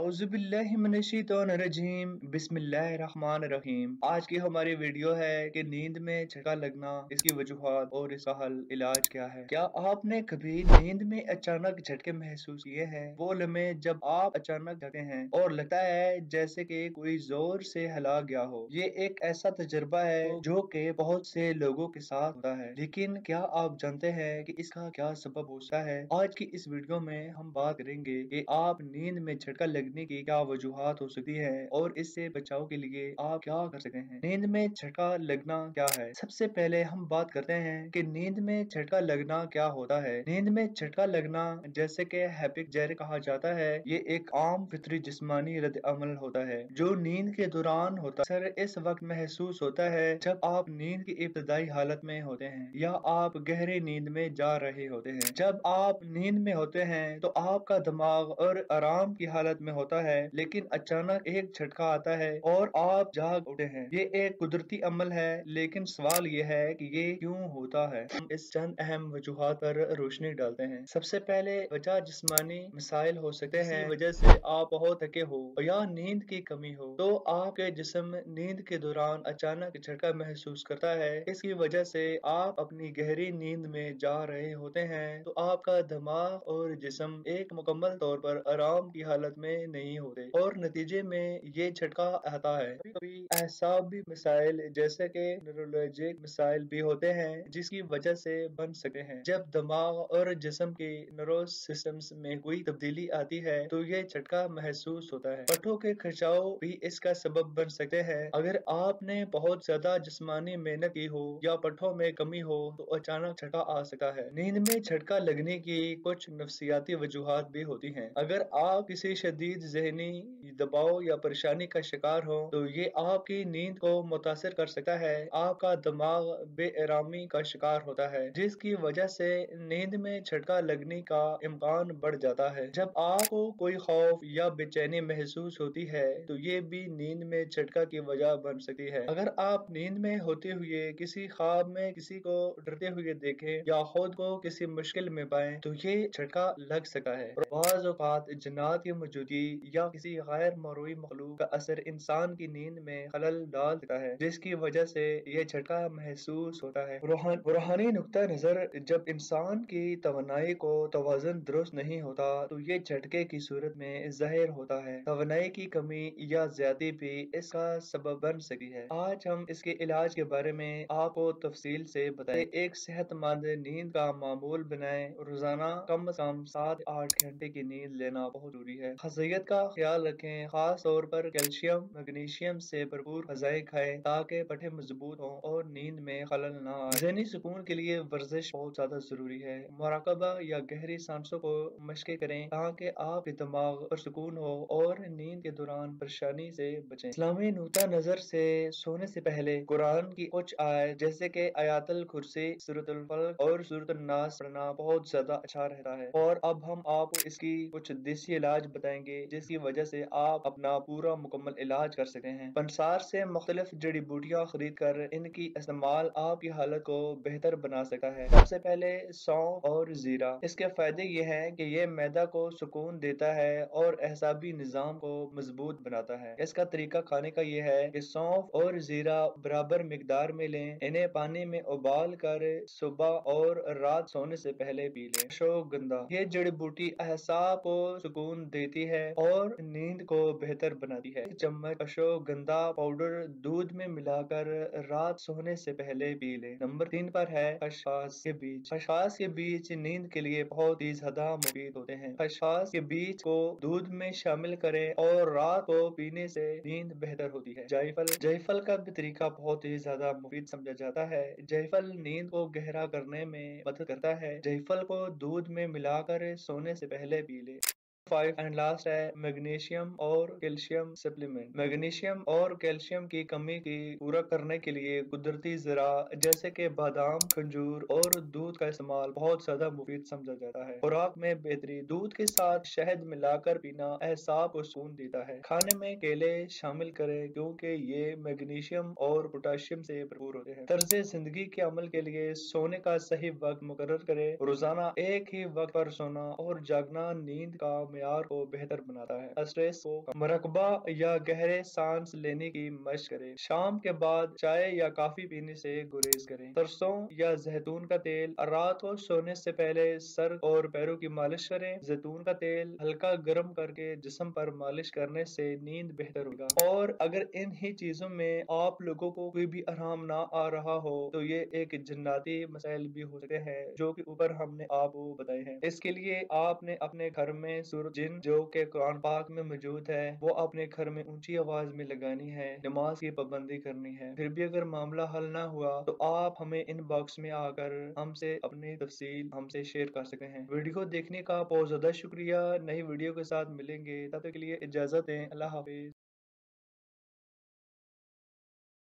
औज़ुबिल्लाहिमिनश्शैतानिर्रजीम बिस्मिल्लाहिर्रहमानिर्रहीम। आज की हमारी वीडियो है कि नींद में झटका लगना, इसकी वजूहात और इसका हल इलाज क्या है। क्या आपने कभी नींद में अचानक झटके महसूस किए हैं? वो लम्हे जब आप अचानक जगते हैं और लगता है जैसे कि कोई जोर से हिला गया हो। ये एक ऐसा तजुर्बा है जो कि बहुत से लोगों के साथ होता है, लेकिन क्या आप जानते हैं कि इसका क्या सबब हो सकता है? आज की इस वीडियो में हम बात करेंगे कि आप नींद में झटका लगने की क्या वजूहात हो सकती है और इससे बचाव के लिए आप क्या कर सकते हैं। नींद में झटका लगना क्या है? सबसे पहले हम बात करते हैं कि नींद में झटका लगना क्या होता है। नींद में झटका लगना, जैसे कि हैप्टिक जैर कहा जाता है, ये एक आम फितरी जिस्मानी रद्द अमल होता है जो नींद के दौरान होता है। सर इस वक्त महसूस होता है जब आप नींद की इब्तदाई हालत में होते हैं या आप गहरी नींद में जा रहे होते हैं। जब आप नींद में होते हैं तो आपका दिमाग और आराम की हालत में होता है, लेकिन अचानक एक झटका आता है और आप जाग उठे हैं। ये एक कुदरती अमल है, लेकिन सवाल ये है कि ये क्यों होता है। हम इस चंद अहम वजूहात पर रोशनी डालते हैं। सबसे पहले वजह जिस्मानी मसाइल हो सकते हैं। वजह से आप बहुत थके हो या नींद की कमी हो तो आपके जिस्म नींद के दौरान अचानक झटका महसूस करता है। इसकी वजह से आप अपनी गहरी नींद में जा रहे होते हैं तो आपका दिमाग और जिस्म एक मुकम्मल तौर पर आराम की हालत में नहीं होते और नतीजे में ये झटका आता है। कभी एसाबी मसाइल जैसे कि न्यूरोलॉजिक मसाइल भी होते हैं जिसकी वजह से बन सकते हैं। जब दिमाग और जिस्म के नर्वस सिस्टम्स में कोई तब्दीली आती है तो ये झटका महसूस होता है। पट्टों के खिंचाव भी इसका सबब बन सकते हैं। अगर आपने बहुत ज्यादा जिस्मानी मेहनत की हो या पट्टों में कमी हो तो अचानक झटका आ सकता है। नींद में झटका लगने की कुछ नफ्सियाती वजूहात भी होती हैं। अगर आप किसी शदीद जहनी दबाव या परेशानी का शिकार हो तो ये आपकी नींद को मुतासिर कर सकता है। आपका दिमाग बेआरामी का शिकार होता है जिसकी वजह से नींद में झटका लगने का इम्कान बढ़ जाता है। जब आपको कोई खौफ या बेचैनी महसूस होती है तो ये भी नींद में झटका की वजह बन सकती है। अगर आप नींद में होते हुए किसी ख्वाब में किसी को डरते हुए देखें या खुद को किसी मुश्किल में पाएं तो ये झटका लग सकता है। और बाज़ औक़ात जिन्नात की मौजूदगी या किसी गैर मरई मखलूक का असर इंसान की नींद में खलल डाल सकता है जिसकी वजह से ये झटका महसूस होता है। रूहानी नुक्ता नजर, जब इंसान की तवानाई को तवाज़ुन दुरुस्त नहीं होता तो ये झटके की सूरत में ज़ाहिर होता है। तवानाई की कमी या ज्यादती भी इसका सबब बन सकती है। आज हम इसके इलाज के बारे में आपको तफसील से बताएं। एक सेहतमंद नींद का मामूल बनाएं। रोजाना कम से कम 7-8 घंटे की नींद लेना बहुत जरूरी है। ग़िज़ात का ख्याल रखें, खास तौर पर कैल्शियम मैग्नीशियम से भरपूर ग़िज़ाएं खाएं ताकि पट्टे मजबूत हों और नींद में खलल न आए। ज़हनी सुकून के लिए वर्जिश बहुत ज्यादा जरूरी है। मुराकबा या गहरी सांसों को मशक़ें करें ताकि आपके दिमाग पर सुकून हो और नींद के दौरान परेशानी से बचें। इस्लामी नुक्ता नजर से सोने से पहले कुरान की कुछ आयत जैसे कि आयतुल कुर्सी, सूरतुल फल्क और सूरतुल नास पढ़ना बहुत ज्यादा अच्छा रहता है। और अब हम आपको इसकी कुछ देसी इलाज बताएंगे जिसकी वजह से आप अपना पूरा मुकम्मल इलाज कर सकते हैं। पंसार से मुख्तलिफ जड़ी बूटियां खरीद कर इनकी इस्तेमाल आपकी हालत को बेहतर बना सकता है। सबसे पहले सौंफ और जीरा। इसके फायदे ये हैं कि ये मैदा को सुकून देता है और एहसाबी निजाम को मजबूत बनाता है। इसका तरीका खाने का ये है कि सौंफ और जीरा बराबर मिकदार में लें। इन्हें पानी में उबाल कर सुबह और रात सोने से पहले पी लें। अश्वगंधा, ये जड़ी बूटी अहसाब को सुकून देती है और नींद को बेहतर बनाती है। 1 चम्मच अश्वगंधा पाउडर दूध में मिलाकर रात सोने से पहले पी लें। नंबर 3 पर है खसखस के बीज। खसखस के बीज नींद के लिए बहुत ही ज्यादा मुफीद होते हैं। खसखस के बीज को दूध में शामिल करें और रात को पीने से नींद बेहतर होती है। जायफल, जायफल का भी तरीका बहुत ही ज्यादा मुफीद समझा जाता है। जायफल नींद को गहरा करने में मदद करता है। जायफल को दूध में मिलाकर सोने से पहले पी ले। 5 एंड लास्ट है मैग्नीशियम और कैल्शियम सप्लीमेंट। मैग्नीशियम और कैल्शियम की कमी की पूरा करने के लिए कुदरती ज़रा जैसे कि बादाम, खजूर और दूध का इस्तेमाल बहुत ज्यादा मुफीद समझा जाता है। खुराक में बेहतरी, दूध के साथ शहद मिलाकर पीना एहसाब को सुकून देता है। खाने में केले शामिल करें क्योंकि ये मैग्नीशियम और पोटाशियम से भरपूर होते हैं। तर्ज जिंदगी के अमल के लिए सोने का सही वक्त मुकर्रर करें। रोजाना एक ही वक्त पर सोना और जागना नींद का معیار کو بہتر بناتا ہے۔ اسٹریس کو مراقبہ یا گہرے سانس لینے کی مشق کریں۔ شام کے بعد چائے یا کافی پینے سے گریز کریں۔ سرسوں یا زیتون کا تیل رات کو سونے سے پہلے سر اور پیروں کی مالش کریں۔ زیتون کا تیل ہلکا گرم کر کے جسم پر مالش کرنے سے نیند بہتر ہوگا۔ اور اگر ان ہی چیزوں میں آپ لوگوں کو کوئی بھی آرام نہ آ رہا ہو تو یہ ایک جناتی مسائل بھی ہو سکتے ہیں جو کہ اوپر ہم نے آپ کو بتائے ہیں۔ اس کے لیے آپ نے اپنے گھر میں سورۃ جن جو کہ قرآن پاک میں موجود ہے وہ اپنے گھر میں اونچی آواز میں لگانی ہے، نماز کی پابندی کرنی ہے۔ پھر بھی اگر معاملہ حل نہ ہوا تو آپ ہمیں ان باکس میں آ کر ہم سے اپنی تفصیل ہم سے شیئر کر سکتے ہیں۔ ویڈیو دیکھنے کا بہت زیادہ شکریہ۔ نئی ویڈیو کے ساتھ ملیں گے، تب تک کے لیے اجازت دیں۔ اللہ حافظ۔